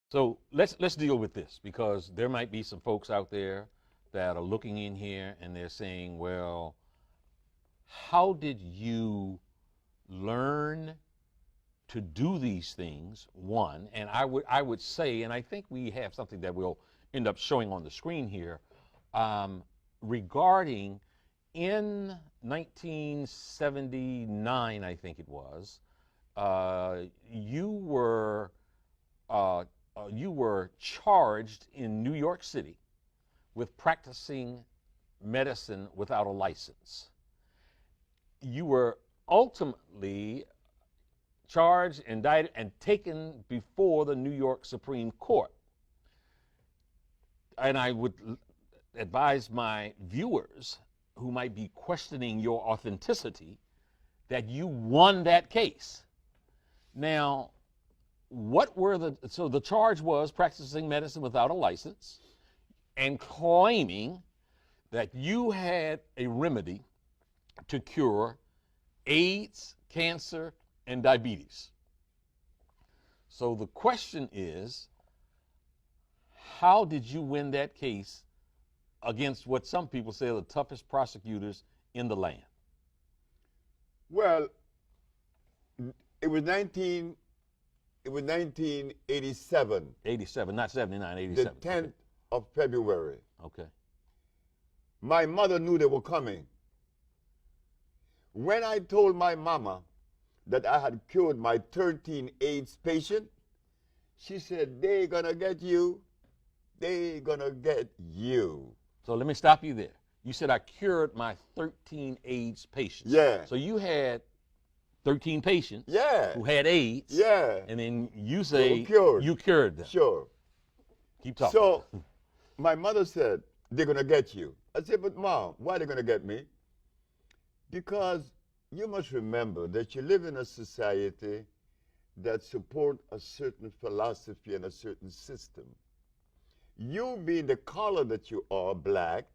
So let's deal with this because there might be some folks out there that are looking in here and they're saying, well, how did you learn to do these things? One, and I would say, and I think we have something that we'll end up showing on the screen here, regarding in 1979, I think it was, you were charged in New York City with practicing medicine without a license. You were ultimately charged, indicted, and taken before the New York Supreme Court. And I would advise my viewers who might be questioning your authenticity that you won that case. Now, so the charge was practicing medicine without a license and claiming that you had a remedy to cure AIDS, cancer, and diabetes. So the question is, how did you win that case against what some people say are the toughest prosecutors in the land? Well, it was 1987. 87, not 79, The 87. 10th of February. Okay. My mother knew they were coming. When I told my mama that I had cured my 13 AIDS patient, she said, "They gonna get you. They gonna get you." So let me stop you there. You said I cured my 13 AIDS patients. Yeah. So you had 13 patients Yeah. who had AIDS. Yeah. And then you say you cured them. Sure. Keep talking. So my mother said, "They're gonna get you." I said, "But Mom, why are they gonna get me?" Because you must remember that you live in a society that support a certain philosophy and a certain system. You being the color that you are, black,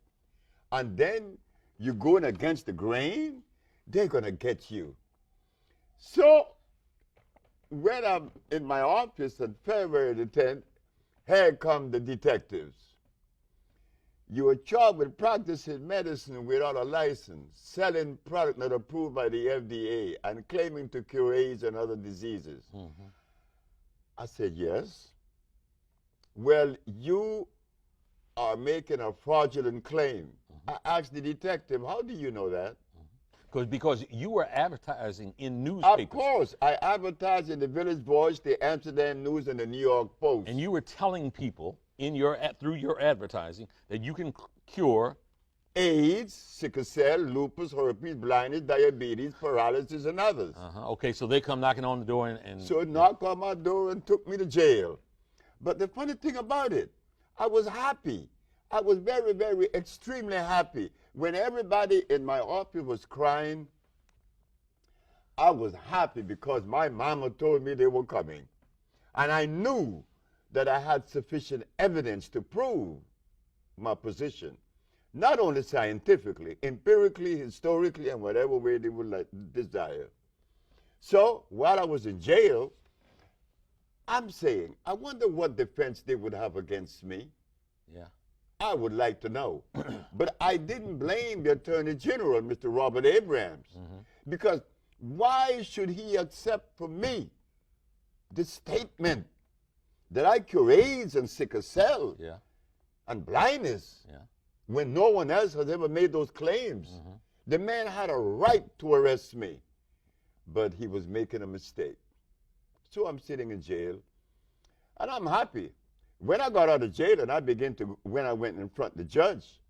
and then you're going against the grain, they're gonna get you. So when I'm in my office on February the 10th, here come the detectives. You are charged with practicing medicine without a license, selling product not approved by the FDA, and claiming to cure AIDS and other diseases. Mm-hmm. I said, yes. Well, you are making a fraudulent claim. Mm-hmm. I asked the detective, how do you know that? Because you were advertising in newspapers. Of course. I advertised in the Village Voice, the Amsterdam News, and the New York Post. And you were telling people through your advertising that you can cure AIDS, sickle cell, lupus, herpes, blindness, diabetes, paralysis, and others. Okay, so they come knocking on the door and So it knocked on my door and took me to jail. But the funny thing about it, I was happy. I was very, very, extremely happy. When everybody in my office was crying, I was happy because my mama told me they were coming. And I knew that I had sufficient evidence to prove my position. Not only scientifically, empirically, historically, and whatever way they would desire. So while I was in jail, I'm saying, I wonder what defense they would have against me. Yeah. I would like to know. But I didn't blame the Attorney General, Mr. Robert Abrams, because why should he accept from me the statement that I cure AIDS and sickle cell and blindness when no one else has ever made those claims? The man had a right to arrest me, but he was making a mistake. So I'm sitting in jail, and I'm happy. When I got out of jail and when I went in front of the judge,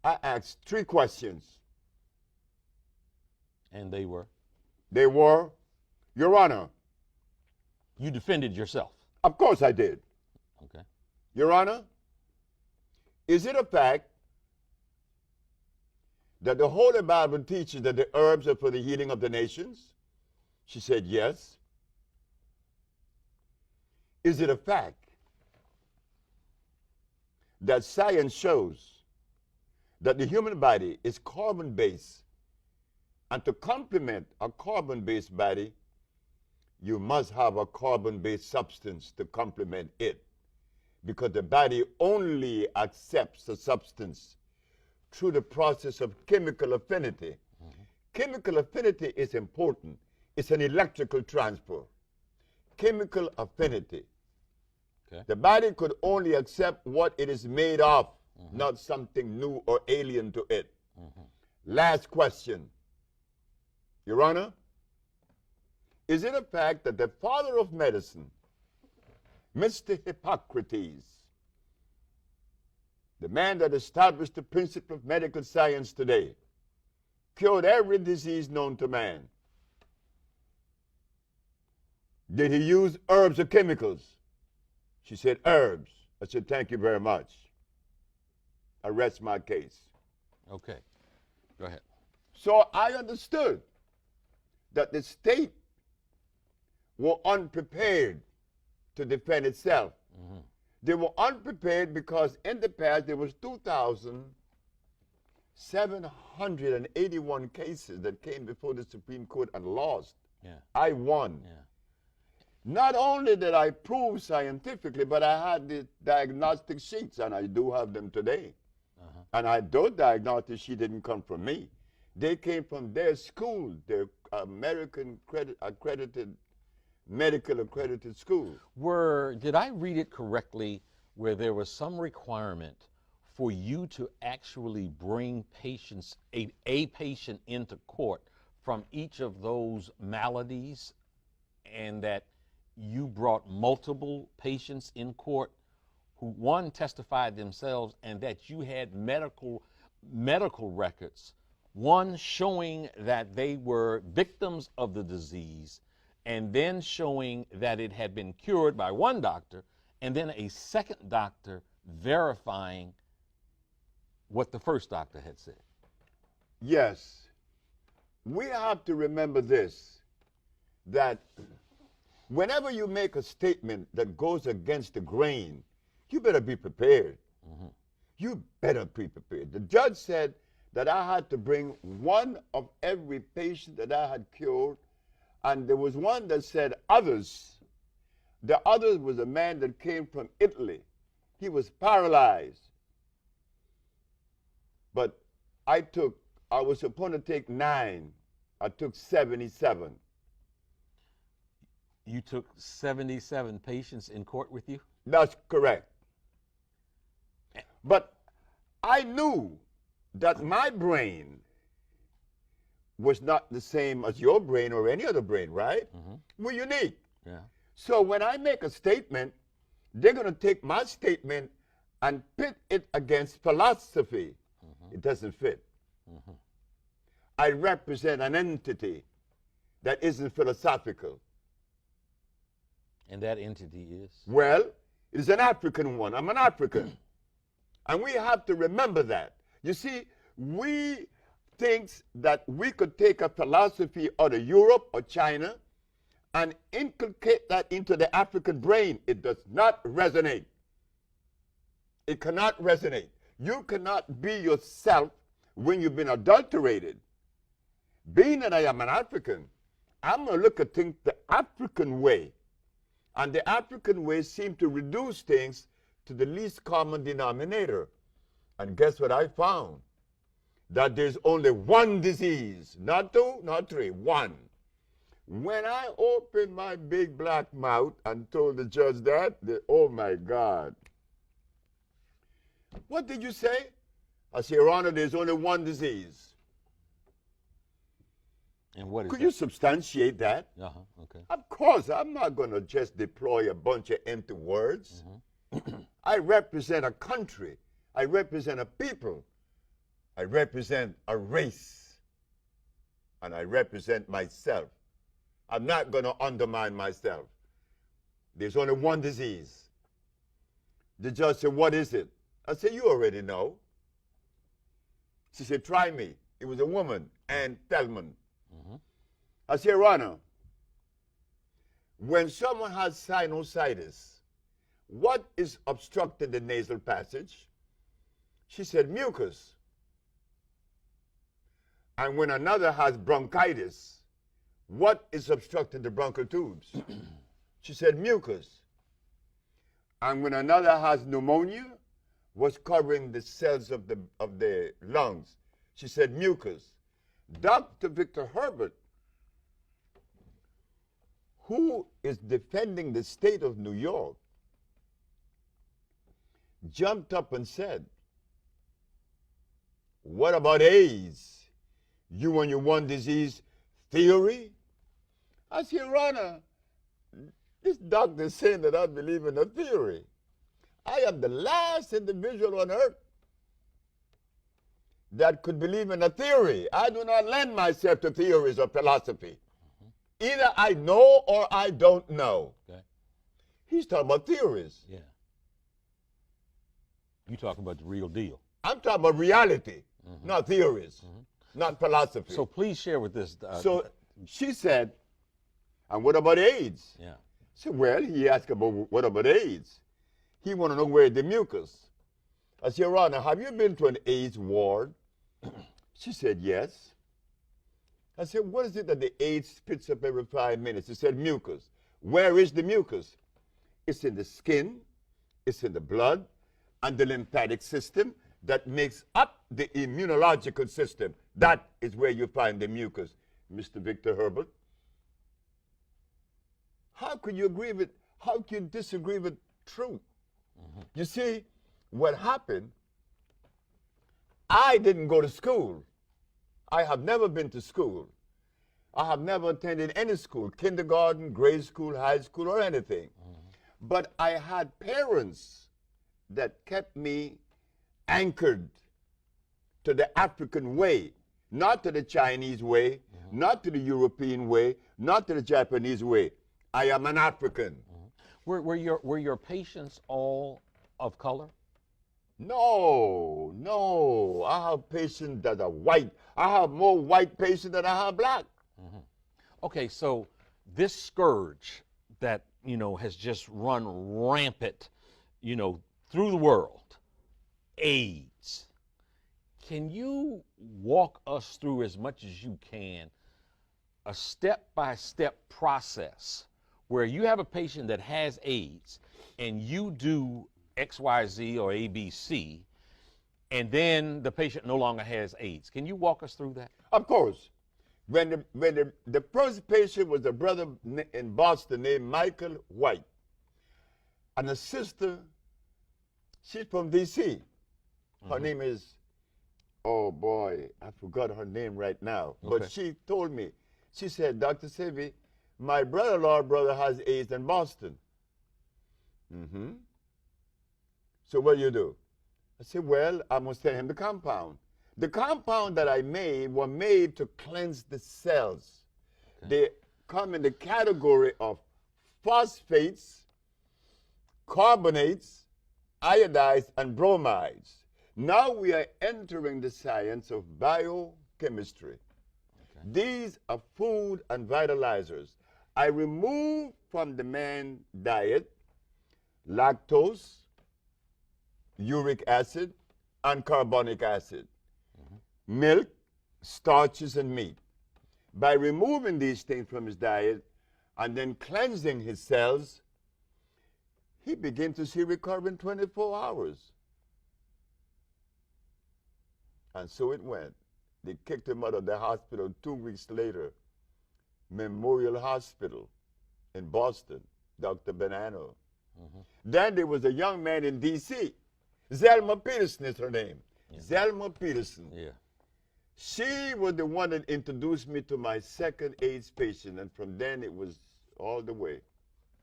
I asked 3 questions. And they were? They were, Your Honor. You defended yourself? Of course I did. Okay. Your Honor, is it a fact that the Holy Bible teaches that the herbs are for the healing of the nations? She said, yes. Is it a fact that science shows that the human body is carbon-based, and to complement a carbon-based body, you must have a carbon-based substance to complement it, because the body only accepts a substance through the process of chemical affinity. Chemical affinity is important. It's an electrical transfer. Chemical affinity. Okay. The body could only accept what it is made of, not something new or alien to it. Last question. Your Honor, is it a fact that the father of medicine, Mr. Hippocrates, the man that established the principle of medical science today, cured every disease known to man? Did he use herbs or chemicals? She said, herbs. I said, thank you very much. I rest my case. Okay. Go ahead. So I understood that the state were unprepared to defend itself. They were unprepared because in the past there was 2,781 cases that came before the Supreme Court and lost. Yeah. I won. Yeah. Not only did I prove scientifically, but I had the diagnostic sheets, and I do have them today. And those diagnostic sheets didn't come from me. They came from their school, their American medical accredited school. Did I read it correctly where there was some requirement for you to actually bring patients, a patient into court from each of those maladies, and that you brought multiple patients in court who, one, testified themselves, and that you had medical records, one showing that they were victims of the disease, and then showing that it had been cured by one doctor, and then a second doctor verifying what the first doctor had said? Yes. We have to remember this, that whenever you make a statement that goes against the grain, you better be prepared. You better be prepared. The judge said that I had to bring one of every patient that I had cured, and there was one that said others. The other was a man that came from Italy. He was paralyzed. But I was supposed to take 9. I took 77. You took 77 patients in court with you? That's correct. But I knew that my brain was not the same as your brain or any other brain, right? We're unique. Yeah. So when I make a statement, they're going to take my statement and pit it against philosophy. It doesn't fit. I represent an entity that isn't philosophical. And that entity is? Well, it is an African one. I'm an African. And we have to remember that. You see, we think that we could take a philosophy out of Europe or China and inculcate that into the African brain. It does not resonate. It cannot resonate. You cannot be yourself when you've been adulterated. Being that I am an African, I'm going to look at things the African way. And the African way seems to reduce things to the least common denominator. And guess what I found? That there's only one disease, not 2, not 3, 1. When I opened my big black mouth and told the judge that, oh my God. What did you say? I said, Your Honor, there's only one disease. And what is Could that? you substantiate that? Okay. Of course, I'm not going to just deploy a bunch of empty words. I represent a country. I represent a people. I represent a race. And I represent myself. I'm not going to undermine myself. There's only one disease. The judge said, what is it? I said, you already know. She said, try me. It was a woman, Ann Thelman. I said, Your Honor, when someone has sinusitis, what is obstructing the nasal passage? She said, mucus. And when another has bronchitis, what is obstructing the bronchial tubes? She said, mucus. And when another has pneumonia, what's covering the cells of the lungs? She said, mucus. Dr. Victor Herbert, who is defending the state of New York, jumped up and said, what about AIDS? You and your one disease theory? I said, Your Honor, this doctor is saying that I believe in a theory. I am the last individual on earth that could believe in a theory. I do not lend myself to theories or philosophy. Either I know or I don't know. Okay. He's talking about theories. Yeah. You talking about the real deal. I'm talking about reality, not theories, not philosophy. So please share with this. So she said, and what about AIDS? Yeah. I said, well, he asked about what about AIDS? He want to know where the mucus. I said, Your Honor, have you been to an AIDS ward? She said, yes. I said, what is it that the AIDS spits up every 5 minutes? She said, mucus. Where is the mucus? It's in the skin, it's in the blood, and the lymphatic system that makes up the immunological system. That is where you find the mucus, Mr. Victor Herbert. How can you disagree with truth? You see, what happened, I didn't go to school. I have never been to school. I have never attended any school, kindergarten, grade school, high school, or anything. But I had parents that kept me anchored to the African way, not to the Chinese way, not to the European way, not to the Japanese way. I am an African. Were your patients all of color? No, no. I have patients that are white. I have more white patients than I have black. Okay, so this scourge that, has just run rampant, through the world, AIDS. Can you walk us through as much as you can a step-by-step process where you have a patient that has AIDS and you do XYZ or ABC, and then the patient no longer has AIDS? Can you walk us through that? Of course. When the first patient was a brother in Boston named Michael White, and a sister, she's from D.C. Her name is, oh boy, I forgot her name right now. Okay. But she told me, she said, Dr. Sebi, my brother-in-law brother has AIDS in Boston. So what do you do? I said, well, I must send him the compound. The compound that I made were made to cleanse the cells. Okay. They come in the category of phosphates, carbonates, iodides, and bromides. Now we are entering the science of biochemistry. Okay. These are food and vitalizers. I remove from the man's diet lactose, uric acid, and carbonic acid, milk, starches, and meat. By removing these things from his diet and then cleansing his cells, he began to see recovery in 24 hours. And so it went. They kicked him out of the hospital 2 weeks later. Memorial Hospital in Boston, Dr. Bonanno. Then there was a young man in D.C. Zelma Peterson is her name. Yeah. Zelma Peterson. Yeah. She was the one that introduced me to my second AIDS patient, and from then it was all the way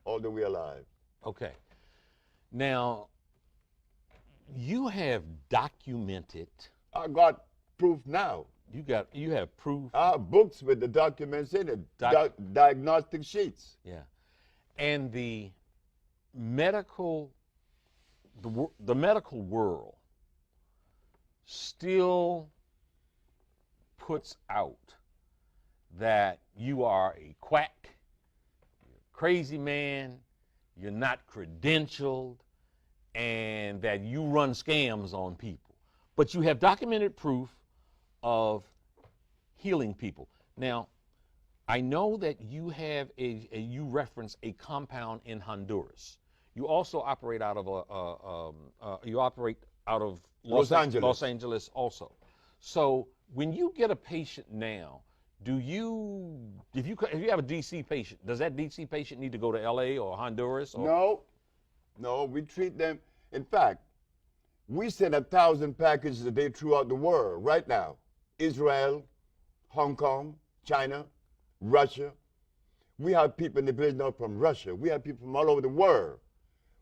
alive. Okay. Now, you have documented. I got proof now. You have proof. I have books with the documents in it, diagnostic sheets. Yeah. And the medical world still puts out that you are a quack, you're a crazy man, you're not credentialed, and that you run scams on people. But you have documented proof of healing people. Now, I know that you have you reference a compound in Honduras. You also operate out of you operate out of Los Angeles. Los Angeles also. So when you get a patient now, do you if you have a DC patient, does that DC patient need to go to LA or Honduras? Or? No, we treat them. In fact, we send 1,000 packages a day throughout the world right now. Israel, Hong Kong, China, Russia. We have people in the village now from Russia. We have people from all over the world.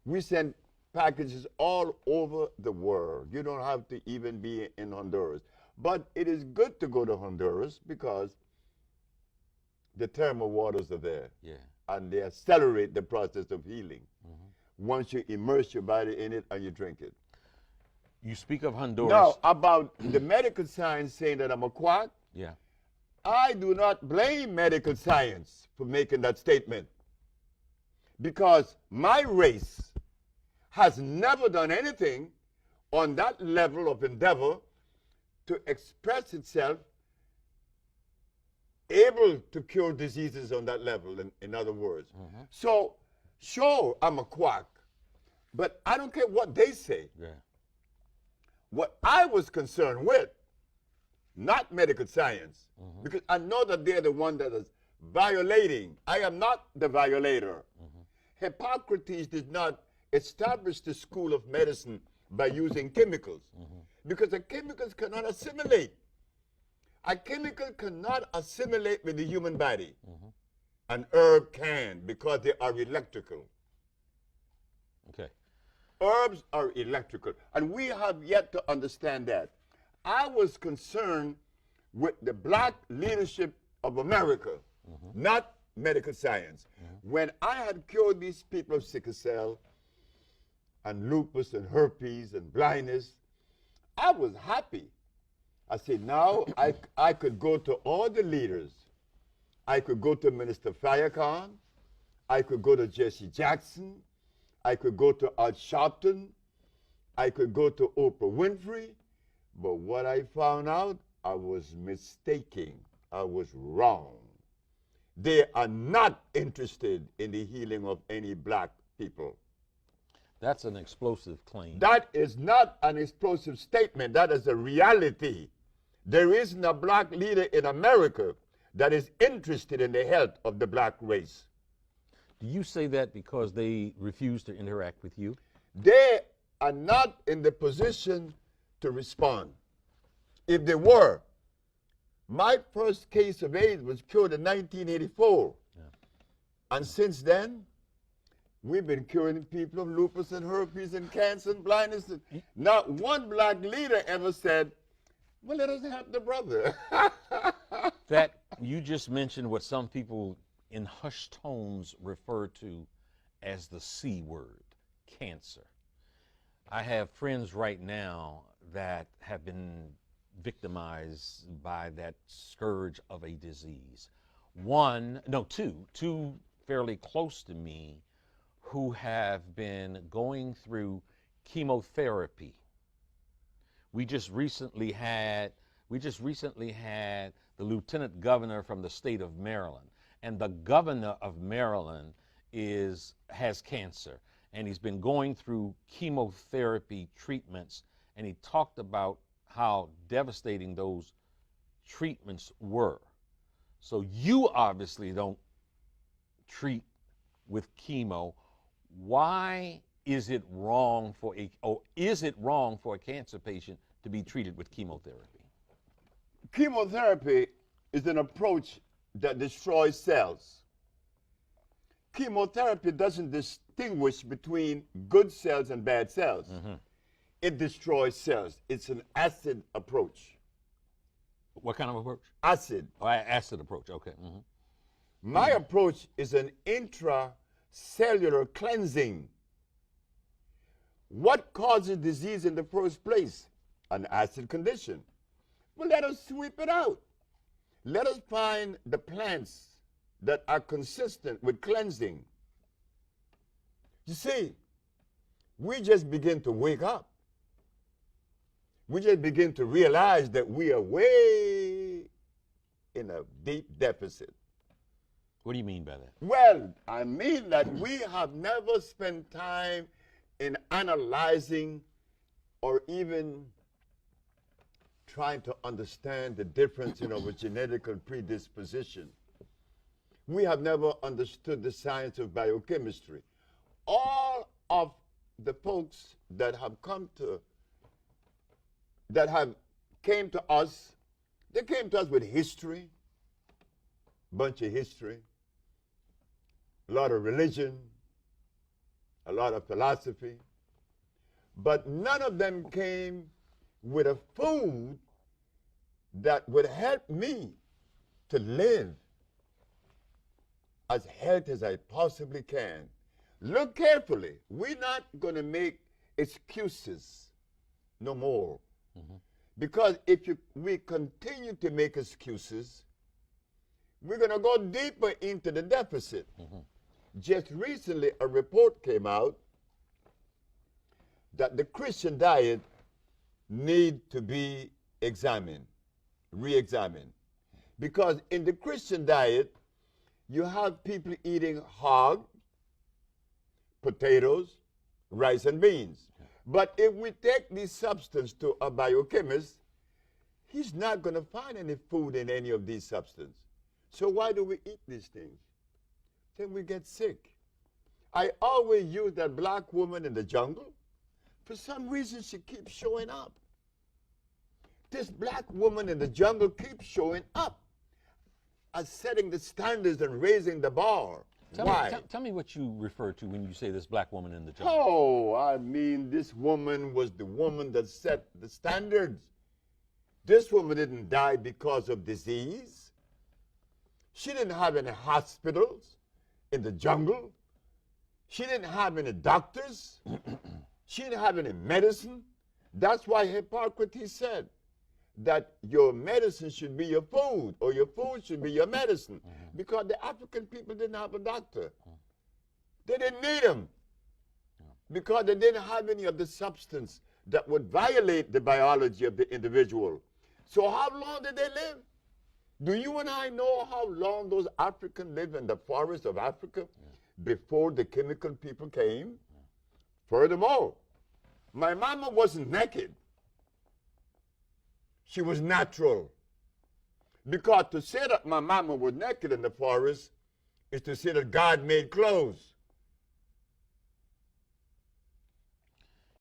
We send packages all over the world. You don't have to even be in Honduras. But it is good to go to Honduras because the thermal waters are there. Yeah. And they accelerate the process of healing once you immerse your body in it and you drink it. You speak of Honduras. Now, about the medical science saying that I'm a quack, Yeah. I do not blame medical science for making that statement because my race has never done anything on that level of endeavor to express itself able to cure diseases on that level, in other words. So, sure, I'm a quack, but I don't care what they say. Yeah. What I was concerned with, not medical science, because I know that they're the one that is violating. I am not the violator. Hippocrates did not establish the school of medicine by using chemicals because the chemicals cannot assimilate. A chemical cannot assimilate with the human body. An herb can because they are electrical. Okay. Herbs are electrical, and we have yet to understand that. I was concerned with the black leadership of America, not medical science. When I had cured these people of sickle cell and lupus and herpes and blindness, I was happy. I said, now I could go to all the leaders. I could go to Minister Farrakhan. I could go to Jesse Jackson. I could go to Al Sharpton. I could go to Oprah Winfrey. But what I found out, I was mistaken. I was wrong. They are not interested in the healing of any black people. That's an explosive claim. That is not an explosive statement. That is a reality. There isn't a black leader in America that is interested in the health of the black race. Do you say that because they refuse to interact with you? They are not in the position to respond. If they were, my first case of AIDS was cured in 1984. Yeah. And since then, we've been curing people of lupus and herpes and cancer and blindness. Not one black leader ever said, well, let us help the brother. That you just mentioned what some people in hushed tones refer to as the C word, cancer. I have friends right now that have been victimized by that scourge of a disease. Two fairly close to me who have been going through chemotherapy. We just recently had the lieutenant governor from the state of Maryland, and the governor of Maryland has cancer, and he's been going through chemotherapy treatments, and he talked about how devastating those treatments were. So you obviously don't treat with chemo. Why is it wrong for a cancer patient to be treated with chemotherapy? Chemotherapy is an approach that destroys cells. Chemotherapy doesn't distinguish between good cells and bad cells. It destroys cells. It's an acid approach. What kind of approach? Acid. Oh, acid approach, okay. My approach is an intracellular cleansing. What causes disease in the first place? An acid condition. Well, let us sweep it out. Let us find the plants that are consistent with cleansing. You see, we just begin to wake up. We just begin to realize that we are way in a deep deficit. What do you mean by that? Well, I mean that we have never spent time in analyzing or even trying to understand the difference in our genetic predisposition. We have never understood the science of biochemistry. All of the folks that have came to us, they came to us with history, bunch of history, a lot of religion, a lot of philosophy, but none of them came with a food that would help me to live as healthy as I possibly can. Look carefully. We're not going to make excuses no more. Mm-hmm. Because if we continue to make excuses, we're going to go deeper into the deficit. Mm-hmm. Just recently, a report came out that the Christian diet need to be examined, re-examined. Because in the Christian diet, you have people eating hog, potatoes, rice, and beans. But if we take this substance to a biochemist, he's not going to find any food in any of these substances. So why do we eat these things? Then we get sick. I always use that black woman in the jungle. For some reason, she keeps showing up. This black woman in the jungle keeps showing up as setting the standards and raising the bar. Why? Tell me what you refer to when you say this black woman in the jungle. Oh, I mean, this woman was the woman that set the standards. This woman didn't die because of disease. She didn't have any hospitals in the jungle. She didn't have any doctors. She didn't have any medicine. That's why Hippocrates said that your medicine should be your food, or your food should be your medicine. Mm-hmm. Because the African people didn't have a doctor. They didn't need him. Because they didn't have any of the substance that would violate the biology of the individual. So how long did they live? Do you and I know how long those Africans lived in the forests of Africa before the chemical people came? Furthermore, my mama wasn't naked. She was natural. Because to say that my mama was naked in the forest is to say that God made clothes.